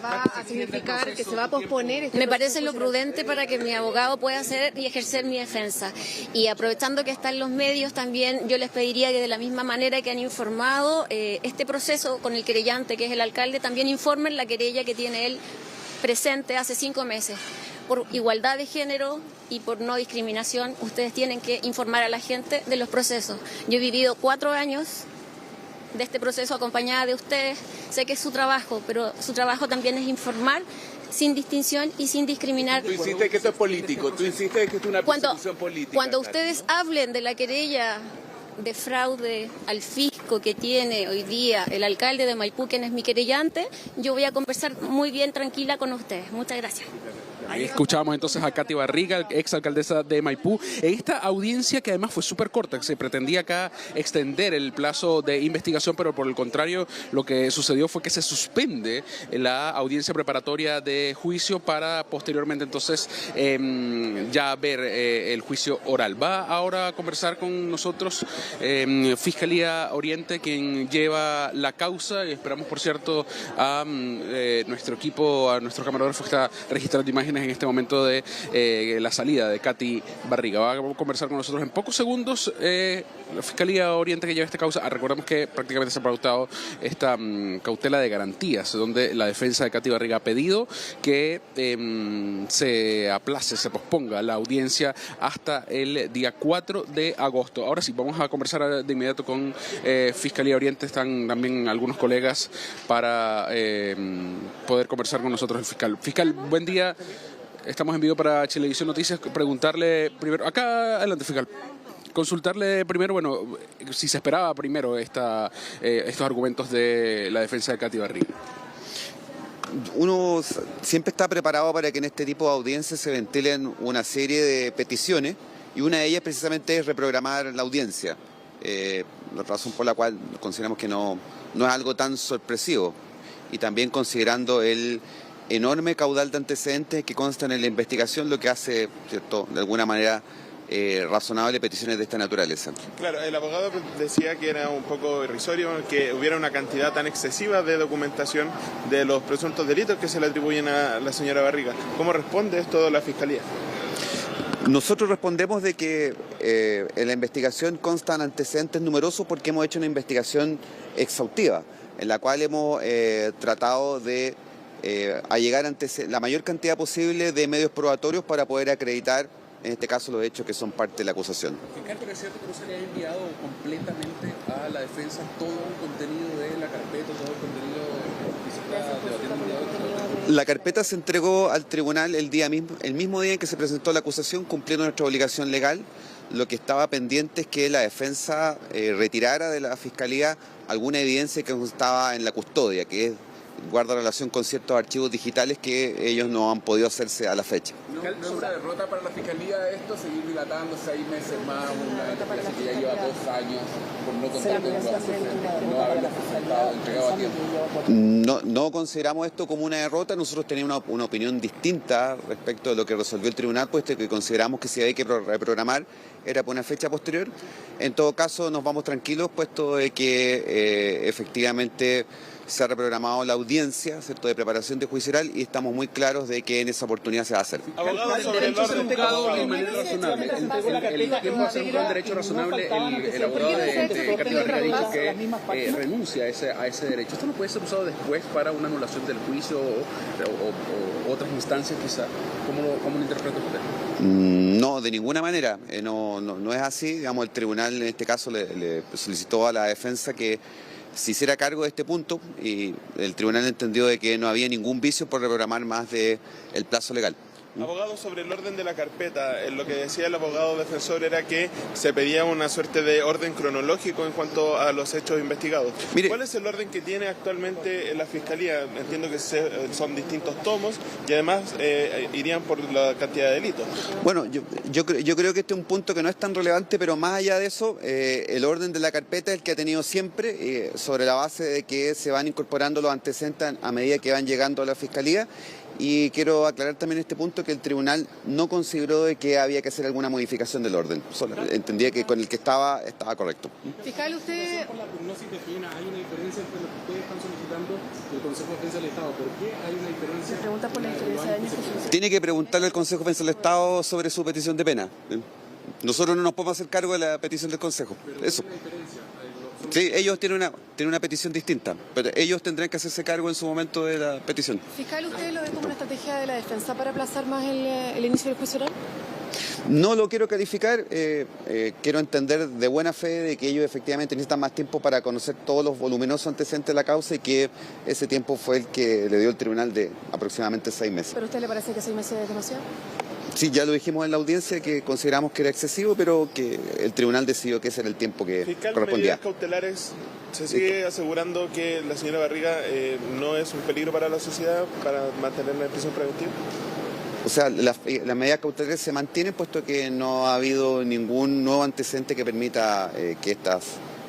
¿Va a significar que se va a posponer este Me parece proceso lo prudente para que mi abogado pueda hacer y ejercer mi defensa. Y aprovechando que están los medios también, yo les pediría que de la misma manera que han informado este proceso con el querellante, que es el alcalde, también informen la querella que tiene él presente hace 5 meses. Por igualdad de género y por no discriminación, ustedes tienen que informar a la gente de los procesos. Yo he vivido 4 años de este proceso acompañada de ustedes. Sé que es su trabajo, pero su trabajo también es informar sin distinción y sin discriminar. Tú insistes que esto es político, tú insistes que esto es una persecución política. Cuando ustedes hablen de la querella de fraude al fisco que tiene hoy día el alcalde de Maipú, quien es mi querellante, yo voy a conversar muy bien, tranquila con ustedes. Muchas gracias. Ahí escuchábamos entonces a Katy Barriga, exalcaldesa de Maipú, en esta audiencia que además fue súper corta, que se pretendía acá extender el plazo de investigación, pero por el contrario lo que sucedió fue que se suspende la audiencia preparatoria de juicio para posteriormente entonces ya ver el juicio oral. Va ahora a conversar con nosotros Fiscalía Oriente, quien lleva la causa, y esperamos por cierto a nuestro equipo, a nuestro camarógrafo que está registrando imágenes en este momento de la salida de Katy Barriga. Va a conversar con nosotros en pocos segundos la Fiscalía Oriente que lleva esta causa. Recordemos que prácticamente se ha pautado esta cautela de garantías, donde la defensa de Katy Barriga ha pedido que se aplace, se posponga la audiencia hasta el día 4 de agosto. Ahora sí, vamos a conversar de inmediato con Fiscalía Oriente. Están también algunos colegas para poder conversar con nosotros el fiscal. Fiscal, buen día. Estamos en vivo para Chilevisión Noticias. Preguntarle primero, acá adelante fiscal, consultarle primero, bueno, si se esperaba primero estos argumentos de la defensa de Katy Barriga. Uno siempre está preparado para que en este tipo de audiencias se ventilen una serie de peticiones y una de ellas precisamente es reprogramar la audiencia, la razón por la cual consideramos que no es algo tan sorpresivo, y también considerando el enorme caudal de antecedentes que constan en la investigación, lo que hace, ¿cierto?, de alguna manera razonable peticiones de esta naturaleza. Claro, el abogado decía que era un poco irrisorio que hubiera una cantidad tan excesiva de documentación de los presuntos delitos que se le atribuyen a la señora Barriga. ¿Cómo responde esto la Fiscalía? Nosotros respondemos de que en la investigación constan antecedentes numerosos porque hemos hecho una investigación exhaustiva, en la cual hemos tratado de allegar la mayor cantidad posible de medios probatorios para poder acreditar, en este caso, los hechos que son parte de la acusación. Fiscal, pero es cierto que no se le ha enviado completamente a la defensa todo el contenido de la carpeta, todo el contenido que se está debatiendo. La carpeta se entregó al tribunal el mismo día en que se presentó la acusación, cumpliendo nuestra obligación legal. Lo que estaba pendiente es que la defensa retirara de la Fiscalía alguna evidencia que estaba en la custodia, que guarda relación con ciertos archivos digitales que ellos no han podido hacerse a la fecha. ¿No es una derrota para la Fiscalía esto, seguir dilatando 6 meses más una investigación que ya lleva 2 años por no contar con no haberla presentado, entregado a tiempo? No consideramos esto como una derrota. Nosotros teníamos una opinión distinta respecto de lo que resolvió el tribunal, puesto que consideramos que si había que reprogramar era por una fecha posterior. En todo caso, nos vamos tranquilos, puesto de que efectivamente se ha reprogramado la audiencia, ¿cierto?, de preparación de juicio oral, y estamos muy claros de que en esa oportunidad se va a hacer. Abogado, sobre el orden de manera razonable. El tiempo va a ser un derecho razonable. El abogado de Katy Barriga ha dicho que renuncia a ese derecho. ¿Esto no puede ser usado después para una anulación del juicio o otras instancias quizá? ¿Cómo lo interpreta usted? No, de ninguna manera. No es así. Digamos, el tribunal en este caso le solicitó a la defensa que se hiciera cargo de este punto, y el tribunal entendió de que no había ningún vicio por reprogramar más del plazo legal. Abogado, sobre el orden de la carpeta, lo que decía el abogado defensor era que se pedía una suerte de orden cronológico en cuanto a los hechos investigados. Mire, ¿cuál es el orden que tiene actualmente la Fiscalía? Entiendo que son distintos tomos y además irían por la cantidad de delitos. Bueno, yo creo que este es un punto que no es tan relevante, pero más allá de eso, el orden de la carpeta es el que ha tenido siempre, sobre la base de que se van incorporando los antecedentes a medida que van llegando a la Fiscalía, Y quiero aclarar también este punto que el tribunal no consideró de que había que hacer alguna modificación del orden. Solo entendía que con el que estaba correcto. Fiscal, usted... Por la prognosis de FINA hay una diferencia entre lo que ustedes están solicitando y el Consejo de Defensa del Estado. ¿Por qué hay una diferencia? Se pregunta por la diferencia de años que se... Tiene que preguntarle al Consejo de Defensa del Estado sobre su petición de pena. Nosotros no nos podemos hacer cargo de la petición del Consejo. Eso. Sí, ellos tienen una petición distinta, pero ellos tendrán que hacerse cargo en su momento de la petición. Fiscal, ¿usted lo ve como una estrategia de la defensa para aplazar más el inicio del juicio oral? No lo quiero calificar, quiero entender de buena fe de que ellos efectivamente necesitan más tiempo para conocer todos los voluminosos antecedentes de la causa y que ese tiempo fue el que le dio el tribunal de aproximadamente 6 meses. ¿Pero a usted le parece que 6 meses es demasiado? Sí, ya lo dijimos en la audiencia que consideramos que era excesivo, pero que el tribunal decidió que ese era el tiempo que Fiscal, correspondía. Medidas cautelares, ¿se sigue asegurando que la señora Barriga no es un peligro para la sociedad para mantenerla en prisión preventiva? O sea, las medidas cautelares se mantienen puesto que no ha habido ningún nuevo antecedente que permita que estas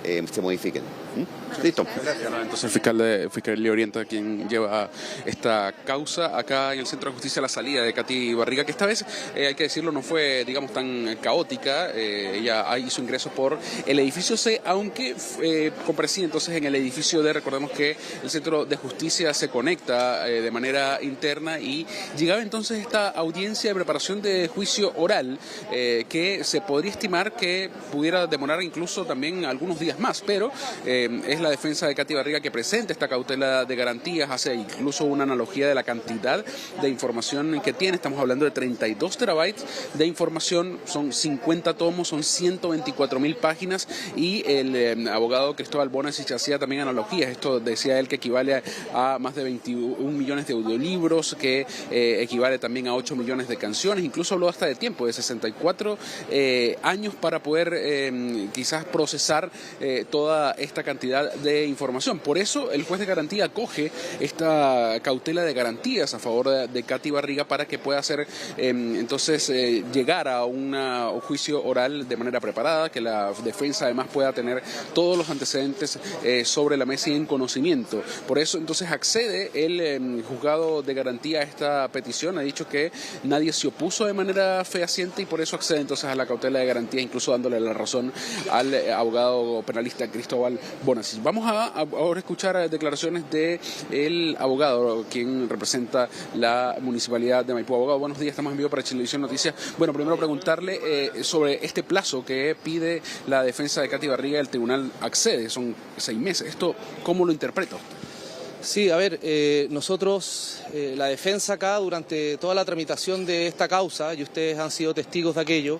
se modifiquen. Listo. Entonces el fiscal Le Orienta quien lleva esta causa acá en el Centro de Justicia, la salida de Katy Barriga, que esta vez, hay que decirlo, no fue, digamos, tan caótica. Ella hizo ingreso por el edificio C, aunque comparecía entonces en el edificio D. Recordemos que el Centro de Justicia se conecta de manera interna y llegaba entonces esta audiencia de preparación de juicio oral que se podría estimar que pudiera demorar incluso también algunos días más, pero es la defensa de Katy Barriga que presenta esta cautela de garantías, hace incluso una analogía de la cantidad de información que tiene. Estamos hablando de 32 terabytes de información, son 50 tomos, son 124.000 páginas y el abogado Cristóbal Bonasich hacía también analogías. Esto decía él que equivale a más de 21 millones de audiolibros, que equivale también a 8 millones de canciones, incluso habló hasta de tiempo, de 64 años para poder quizás procesar toda esta cantidad de información. Por eso el juez de garantía acoge esta cautela de garantías a favor de Katy Barriga para que pueda hacer entonces llegar a un juicio oral de manera preparada, que la defensa además pueda tener todos los antecedentes sobre la mesa y en conocimiento. Por eso entonces accede el juzgado de garantía a esta petición, ha dicho que nadie se opuso de manera fehaciente y por eso accede entonces a la cautela de garantía, incluso dándole la razón al abogado penalista Cristóbal Bonasich. Vamos a ahora escuchar declaraciones del abogado, quien representa la Municipalidad de Maipú. Abogado, buenos días, estamos en vivo para Chilevisión Noticias. Bueno, primero preguntarle sobre este plazo que pide la defensa de Katy Barriga. El tribunal accede, son 6 meses. ¿Esto cómo lo interpreta? Sí, a ver, nosotros, la defensa acá, durante toda la tramitación de esta causa, y ustedes han sido testigos de aquello,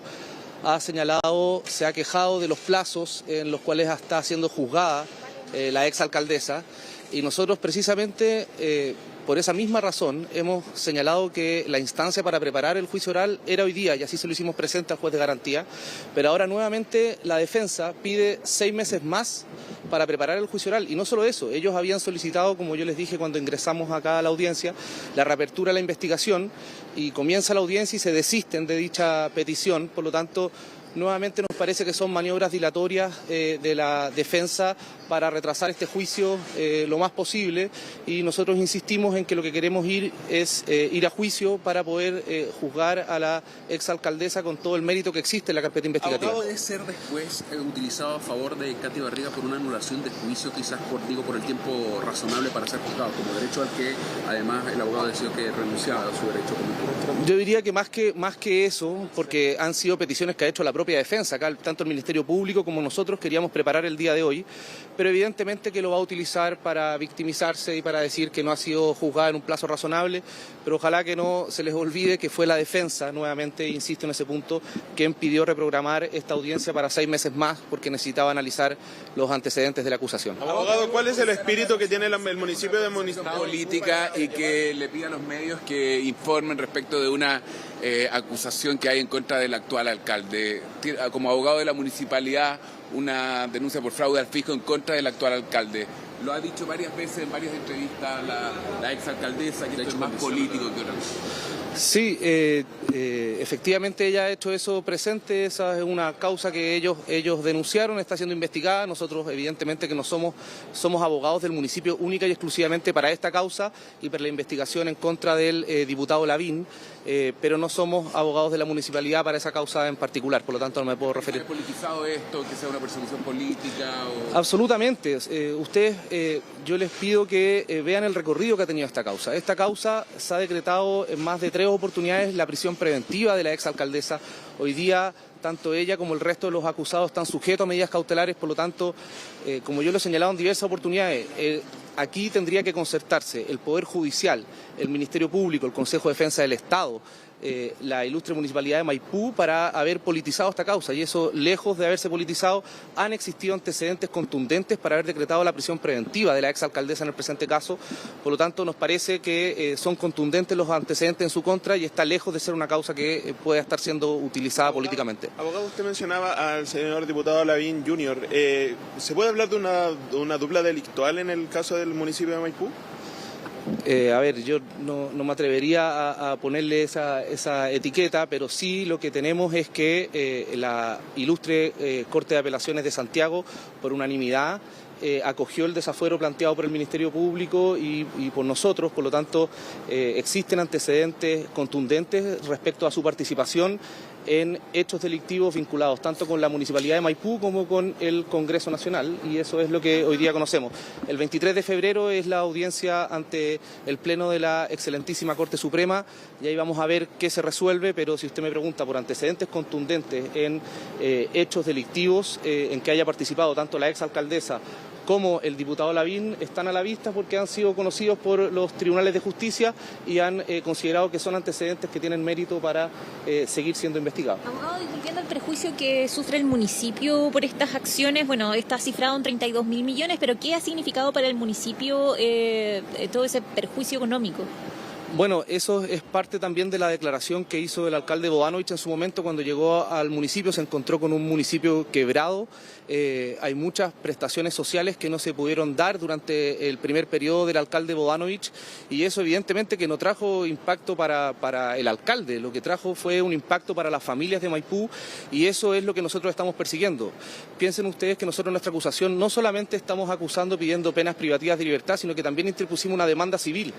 ha señalado, se ha quejado de los plazos en los cuales está siendo juzgada la exalcaldesa, y nosotros precisamente por esa misma razón hemos señalado que la instancia para preparar el juicio oral era hoy día, y así se lo hicimos presente al juez de garantía, pero ahora nuevamente la defensa pide 6 meses más para preparar el juicio oral, y no solo eso, ellos habían solicitado, como yo les dije cuando ingresamos acá a la audiencia, la reapertura de la investigación, y comienza la audiencia y se desisten de dicha petición, por lo tanto nuevamente nos parece que son maniobras dilatorias de la defensa para retrasar este juicio lo más posible, y nosotros insistimos en que lo que queremos es ir a juicio para poder juzgar a la exalcaldesa con todo el mérito que existe en la carpeta investigativa. ¿Abogado debe ser después utilizado a favor de Katy Barriga por una anulación de juicio, quizás por el tiempo razonable para ser juzgado, como derecho al que además el abogado decidió que renunciaba a su derecho como... Yo diría que más que eso, porque han sido peticiones que ha hecho la propia defensa, acá tanto el Ministerio Público como nosotros queríamos preparar el día de hoy, pero evidentemente que lo va a utilizar para victimizarse y para decir que no ha sido juzgada en un plazo razonable, pero ojalá que no se les olvide que fue la defensa, nuevamente insisto en ese punto, quien pidió reprogramar esta audiencia para 6 meses más porque necesitaba analizar los antecedentes de la acusación. Abogado, ¿cuál es el espíritu que tiene el municipio de política y que le pida a los medios que informen respecto de una acusación que hay en contra del actual alcalde? Como abogado de la municipalidad, una denuncia por fraude al fisco en contra del actual alcalde. Lo ha dicho varias veces en varias entrevistas la exalcaldesa, que esto es más político que otra cosa. Sí, efectivamente ella ha hecho eso presente, esa es una causa que ellos denunciaron, está siendo investigada. Nosotros evidentemente que no somos abogados del municipio única y exclusivamente para esta causa y para la investigación en contra del diputado Lavín, pero no somos abogados de la municipalidad para esa causa en particular, por lo tanto no me puedo referir. ¿Ha politizado esto, que sea una persecución política? O... Absolutamente. Yo les pido que vean el recorrido que ha tenido esta causa. Esta causa se ha decretado en más de 3 oportunidades la prisión preventiva de la exalcaldesa. Hoy día tanto ella como el resto de los acusados están sujetos a medidas cautelares, por lo tanto, como yo lo he señalado en diversas oportunidades, aquí tendría que concertarse el Poder Judicial, el Ministerio Público, el Consejo de Defensa del Estado, la ilustre Municipalidad de Maipú para haber politizado esta causa, y eso, lejos de haberse politizado, han existido antecedentes contundentes para haber decretado la prisión preventiva de la exalcaldesa en el presente caso. Por lo tanto, nos parece que son contundentes los antecedentes en su contra y está lejos de ser una causa que pueda estar siendo utilizada políticamente. Abogado, usted mencionaba al señor diputado Lavín Jr. ¿Se puede hablar de una dupla delictual en el caso del municipio de Maipú? Yo no me atrevería a ponerle esa etiqueta, pero sí lo que tenemos es que la ilustre Corte de Apelaciones de Santiago, por unanimidad, acogió el desafuero planteado por el Ministerio Público y por nosotros. Por lo tanto, existen antecedentes contundentes respecto a su participación en hechos delictivos vinculados tanto con la Municipalidad de Maipú como con el Congreso Nacional, y eso es lo que hoy día conocemos. El 23 de febrero es la audiencia ante el Pleno de la excelentísima Corte Suprema y ahí vamos a ver qué se resuelve, pero si usted me pregunta por antecedentes contundentes en hechos delictivos en que haya participado tanto la exalcaldesa como el diputado Lavín, están a la vista porque han sido conocidos por los tribunales de justicia y han considerado que son antecedentes que tienen mérito para seguir siendo investigados. Abogado, y volviendo al perjuicio que sufre el municipio por estas acciones, bueno, está cifrado en 32.000 millones, pero ¿qué ha significado para el municipio todo ese perjuicio económico? Bueno, eso es parte también de la declaración que hizo el alcalde Bodanovich en su momento cuando llegó al municipio. Se encontró con un municipio quebrado. Hay muchas prestaciones sociales que no se pudieron dar durante el primer periodo del alcalde Bodanovich, y eso evidentemente que no trajo impacto para el alcalde. Lo que trajo fue un impacto para las familias de Maipú, y eso es lo que nosotros estamos persiguiendo. Piensen ustedes que nosotros en nuestra acusación no solamente estamos acusando pidiendo penas privativas de libertad, sino que también interpusimos una demanda civil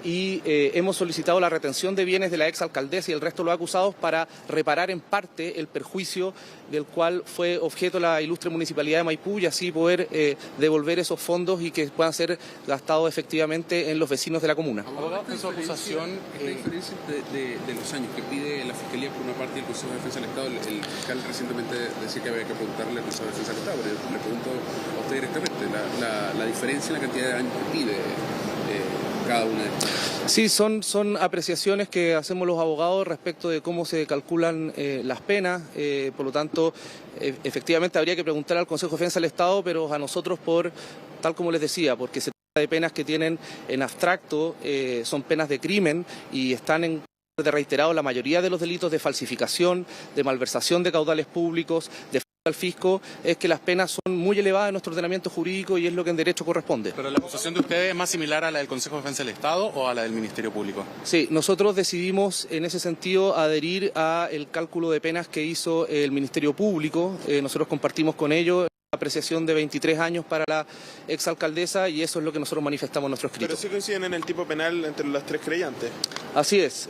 y hemos solicitado la retención de bienes de la exalcaldesa y el resto de los acusados para reparar en parte el perjuicio del cual fue objeto la ilustre Municipalidad de Maipú, y así poder devolver esos fondos y que puedan ser gastados efectivamente en los vecinos de la comuna. Abogado, en su acusación, ¿qué diferencia de los años que pide la Fiscalía por una parte y el Consejo de Defensa del Estado? El fiscal recientemente decía que había que preguntarle al Consejo de Defensa del Estado, pero le pregunto a usted directamente, la diferencia en la cantidad de años que pide cada una de estas. Sí, son apreciaciones que hacemos los abogados respecto de cómo se calculan las penas. Por lo tanto, efectivamente habría que preguntar al Consejo de Defensa del Estado, pero a nosotros tal como les decía, porque se trata de penas que tienen en abstracto, son penas de crimen y están en de reiterado la mayoría de los delitos de falsificación, de malversación de caudales públicos, de al fisco, es que las penas son muy elevadas en nuestro ordenamiento jurídico y es lo que en derecho corresponde. ¿Pero la acusación de ustedes es más similar a la del Consejo de Defensa del Estado o a la del Ministerio Público? Sí, nosotros decidimos en ese sentido adherir al cálculo de penas que hizo el Ministerio Público. Nosotros compartimos con ellos apreciación de 23 años para la exalcaldesa y eso es lo que nosotros manifestamos en nuestro escrito. Pero sí coinciden en el tipo penal entre las 3 creyentes. Así es.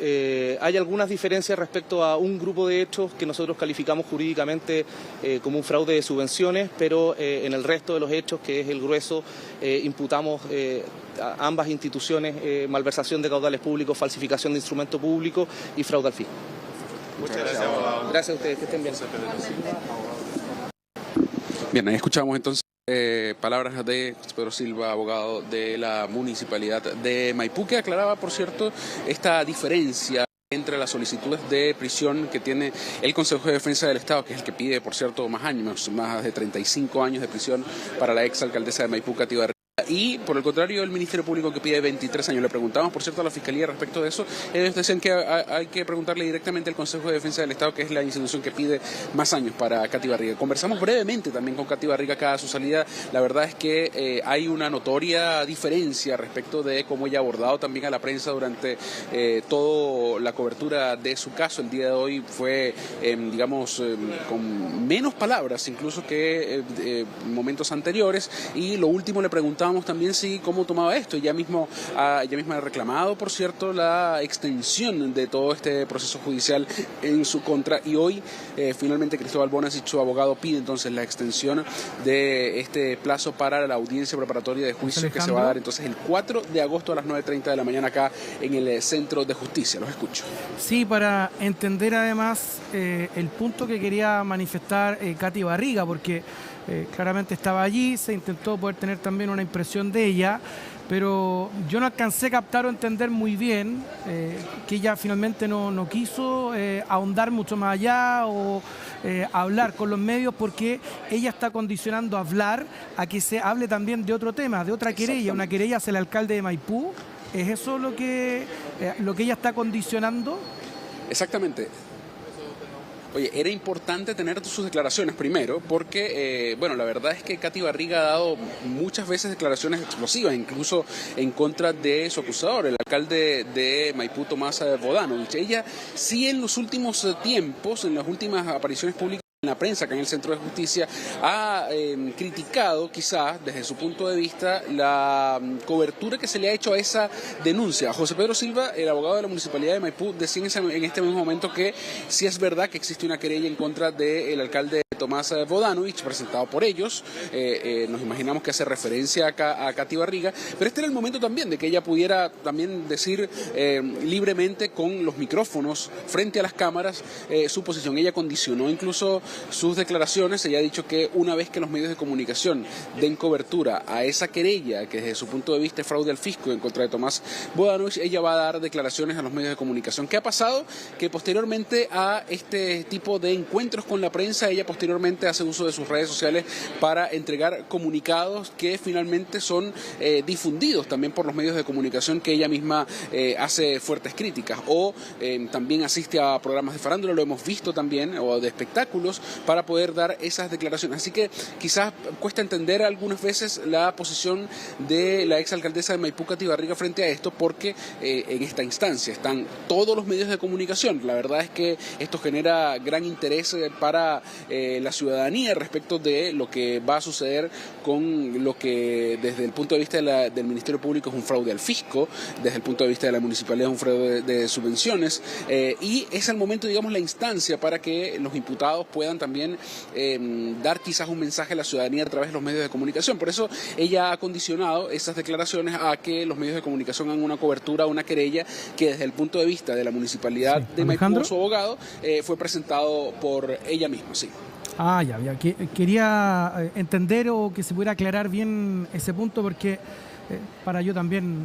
Hay algunas diferencias respecto a un grupo de hechos que nosotros calificamos jurídicamente como un fraude de subvenciones, pero en el resto de los hechos, que es el grueso, imputamos a ambas instituciones malversación de caudales públicos, falsificación de instrumento público y fraude al fisco. Muchas gracias, abogado. Gracias a ustedes, que estén bien. Bien, ahí escuchamos entonces palabras de Pedro Silva, abogado de la Municipalidad de Maipú, que aclaraba, por cierto, esta diferencia entre las solicitudes de prisión que tiene el Consejo de Defensa del Estado, que es el que pide, por cierto, más años, más de 35 años de prisión para la exalcaldesa de Maipú, Katy Barriga, y por el contrario el Ministerio Público que pide 23 años. Le preguntamos, por cierto, a la Fiscalía respecto de eso. Ellos decían que hay que preguntarle directamente al Consejo de Defensa del Estado, que es la institución que pide más años para Katy Barriga. Conversamos brevemente también con Katy Barriga acá a su salida. La verdad es que hay una notoria diferencia respecto de cómo ella ha abordado también a la prensa durante toda la cobertura de su caso. El día de hoy fue, con menos palabras incluso que momentos anteriores, y lo último le preguntábamos también cómo tomaba esto. Ella misma ha reclamado, por cierto, la extensión de todo este proceso judicial en su contra, y hoy finalmente Cristóbal Bonas y su abogado pide entonces la extensión de este plazo para la audiencia preparatoria de juicio que se va a dar entonces el 4 de agosto a las 9:30 de la mañana acá en el Centro de Justicia. Los escucho. Sí, para entender además el punto que quería manifestar Katy Barriga, porque claramente estaba allí, se intentó poder tener también una impresión de ella, pero yo no alcancé a captar o entender muy bien que ella finalmente no quiso ahondar mucho más allá o hablar con los medios, porque ella está condicionando a hablar a que se hable también de otro tema, de otra querella, una querella hacia el alcalde de Maipú. ¿Es eso lo que ella está condicionando? Exactamente. Oye, era importante tener sus declaraciones primero porque, la verdad es que Katy Barriga ha dado muchas veces declaraciones explosivas, incluso en contra de su acusador, el alcalde de Maipú, Tomás Bodanovich. Ella sí en los últimos tiempos, en las últimas apariciones públicas en la prensa, acá en el Centro de Justicia, ha criticado quizás desde su punto de vista la cobertura que se le ha hecho a esa denuncia. José Pedro Silva, el abogado de la Municipalidad de Maipú, decía en este mismo momento que sí es verdad que existe una querella en contra del alcalde Tomás Bodanovich, presentado por ellos. Nos imaginamos que hace referencia a Katy Barriga, pero este era el momento también de que ella pudiera también decir libremente con los micrófonos frente a las cámaras su posición. Ella condicionó incluso sus declaraciones. Ella ha dicho que una vez que los medios de comunicación den cobertura a esa querella, que desde su punto de vista es fraude al fisco en contra de Tomás Bodanovich, ella va a dar declaraciones a los medios de comunicación. ¿Qué ha pasado? Que posteriormente a este tipo de encuentros con la prensa, ella posteriormente hace uso de sus redes sociales para entregar comunicados que finalmente son difundidos también por los medios de comunicación, que ella misma hace fuertes críticas, o también asiste a programas de farándula, lo hemos visto también, o de espectáculos, para poder dar esas declaraciones. Así que quizás cuesta entender algunas veces la posición de la exalcaldesa de Maipú, Katy Barriga, frente a esto, porque en esta instancia están todos los medios de comunicación. La verdad es que esto genera gran interés para la ciudadanía respecto de lo que va a suceder con lo que desde el punto de vista del Ministerio Público es un fraude al fisco, desde el punto de vista de la municipalidad es un fraude de subvenciones, y es el momento, digamos, la instancia para que los imputados puedan también dar quizás un mensaje a la ciudadanía a través de los medios de comunicación. Por eso ella ha condicionado esas declaraciones a que los medios de comunicación hagan una cobertura, una querella que desde el punto de vista de la municipalidad de Maipú, su abogado, fue presentado por ella misma, sí. Ya. Quería entender o que se pudiera aclarar bien ese punto, porque para yo también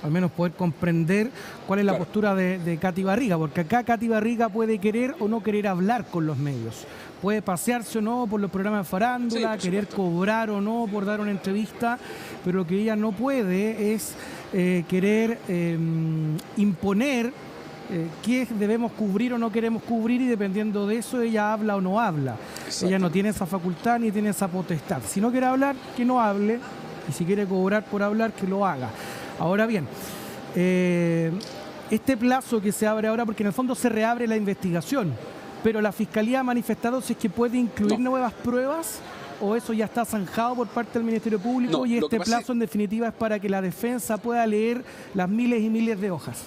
al menos poder comprender cuál es la postura de Katy Barriga, porque acá Katy Barriga puede querer o no querer hablar con los medios, puede pasearse o no por los programas de farándula, querer cobrar o no por dar una entrevista, pero lo que ella no puede es querer imponer qué debemos cubrir o no queremos cubrir, y dependiendo de eso ella habla o no habla. Ella no tiene esa facultad ni tiene esa potestad. Si no quiere hablar, que no hable, y si quiere cobrar por hablar, que lo haga. Ahora bien, este plazo que se abre ahora, porque en el fondo se reabre la investigación, pero la Fiscalía ha manifestado si es que puede incluir nuevas pruebas, o eso ya está zanjado por parte del Ministerio Público, y este plazo en definitiva es para que la defensa pueda leer las miles y miles de hojas.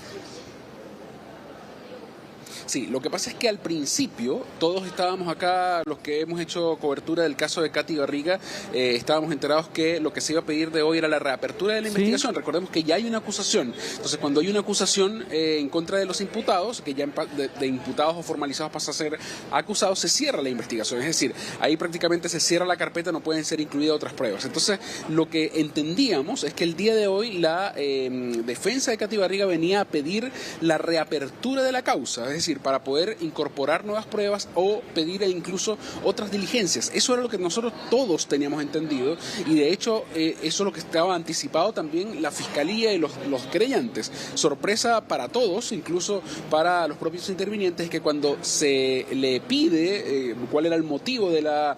Sí, lo que pasa es que al principio todos estábamos acá, los que hemos hecho cobertura del caso de Katy Barriga, estábamos enterados que lo que se iba a pedir de hoy era la reapertura de la investigación. Recordemos que ya hay una acusación. Entonces, cuando hay una acusación en contra de los imputados, que ya de imputados o formalizados pasa a ser acusados, se cierra la investigación. Es decir, ahí prácticamente se cierra la carpeta, no pueden ser incluidas otras pruebas. Entonces, lo que entendíamos es que el día de hoy la defensa de Katy Barriga venía a pedir la reapertura de la causa. Es decir, decir, para poder incorporar nuevas pruebas o pedir incluso otras diligencias. Eso era lo que nosotros todos teníamos entendido y de hecho eso es lo que estaba anticipado también la Fiscalía y los querellantes. Sorpresa para todos, incluso para los propios intervinientes, que cuando se le pide cuál era el motivo de la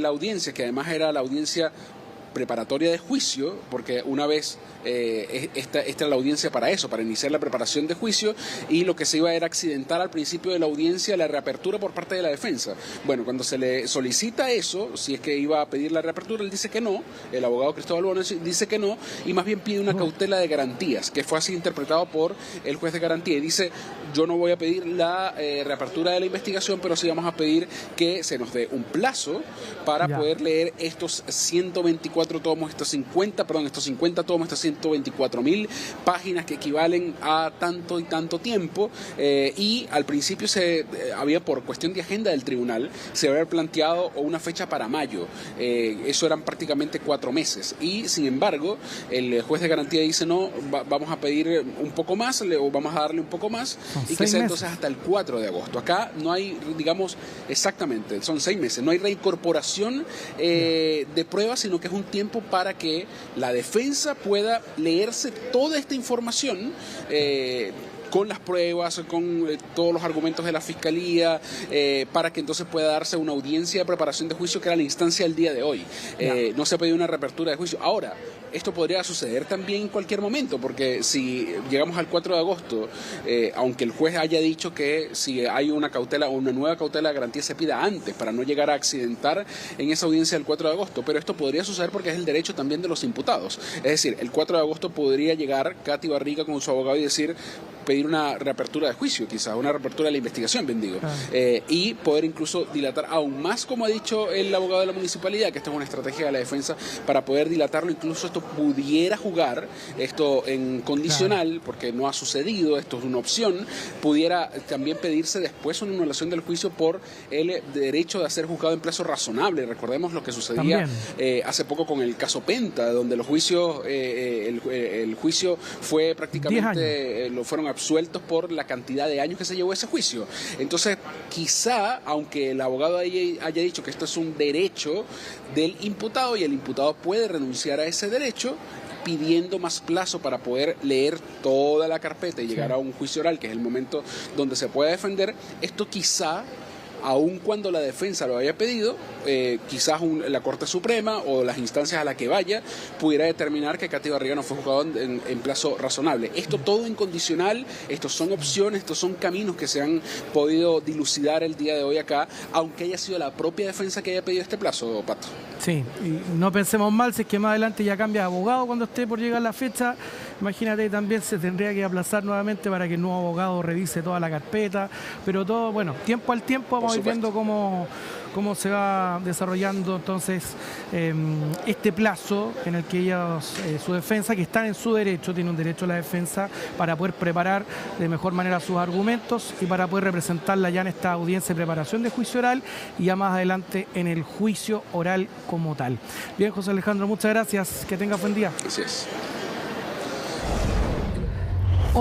audiencia, que además era la audiencia preparatoria de juicio, porque una vez esta era la audiencia para eso, para iniciar la preparación de juicio, y lo que se iba era accidentar al principio de la audiencia la reapertura por parte de la defensa. Bueno, cuando se le solicita eso, si es que iba a pedir la reapertura, él dice que no, el abogado Cristóbal Bonos dice que no, y más bien pide una cautela de garantías, que fue así interpretado por el juez de garantía, y dice: yo no voy a pedir la reapertura de la investigación, pero sí vamos a pedir que se nos dé un plazo para poder leer estos 124 tomos, estos 50 tomos, estos 124.000 páginas que equivalen a tanto y tanto tiempo, y al principio se había, por cuestión de agenda del tribunal, se había planteado una fecha para mayo, eso eran prácticamente 4 meses, y sin embargo el juez de garantía dice: no, vamos a pedir un poco más, o vamos a darle un poco más, y que sea entonces hasta el 4 de agosto. Acá no hay, digamos, exactamente, son 6 meses, no hay reincorporación de pruebas, sino que es un tiempo para que la defensa pueda leerse toda esta información con las pruebas, con todos los argumentos de la Fiscalía, para que entonces pueda darse una audiencia de preparación de juicio, que era la instancia del día de hoy. No se ha pedido una reapertura de juicio. Ahora, esto podría suceder también en cualquier momento, porque si llegamos al 4 de agosto, aunque el juez haya dicho que si hay una cautela o una nueva cautela de garantía se pida antes, para no llegar a accidentar en esa audiencia del 4 de agosto, pero esto podría suceder porque es el derecho también de los imputados. Es decir, el 4 de agosto podría llegar Katy Barriga con su abogado y decir: pedir una reapertura de juicio, quizás una reapertura de la investigación, bien digo, y poder incluso dilatar aún más, como ha dicho el abogado de la municipalidad, que esto es una estrategia de la defensa para poder dilatarlo. Incluso esto pudiera jugar, esto en condicional, porque no ha sucedido, esto es una opción, pudiera también pedirse después una anulación del juicio por el derecho de ser juzgado en plazo razonable. Recordemos lo que sucedía hace poco con el caso Penta, donde los juicios, el juicio fue prácticamente, lo fueron absueltos por la cantidad de años que se llevó ese juicio. Entonces, quizá, aunque el abogado haya dicho que esto es un derecho del imputado y el imputado puede renunciar a ese derecho, pidiendo más plazo para poder leer toda la carpeta y llegar a un juicio oral, que es el momento donde se puede defender, esto quizá, aun cuando la defensa lo haya pedido, quizás la Corte Suprema o las instancias a las que vaya pudiera determinar que Katy Barriga no fue juzgado en plazo razonable. Esto todo incondicional, estos son opciones, estos son caminos que se han podido dilucidar el día de hoy acá, aunque haya sido la propia defensa que haya pedido este plazo, Pato. Sí, y no pensemos mal, si es que más adelante ya cambia de abogado cuando esté por llegar la fecha, imagínate, también se tendría que aplazar nuevamente para que el nuevo abogado revise toda la carpeta, pero todo, bueno, tiempo al tiempo vamos a ir viendo cómo se va desarrollando entonces este plazo en el que ellos, su defensa, que están en su derecho, tiene un derecho a la defensa para poder preparar de mejor manera sus argumentos y para poder representarla ya en esta audiencia de preparación de juicio oral y ya más adelante en el juicio oral como tal. Bien, José Alejandro, muchas gracias, que tenga buen día. Gracias.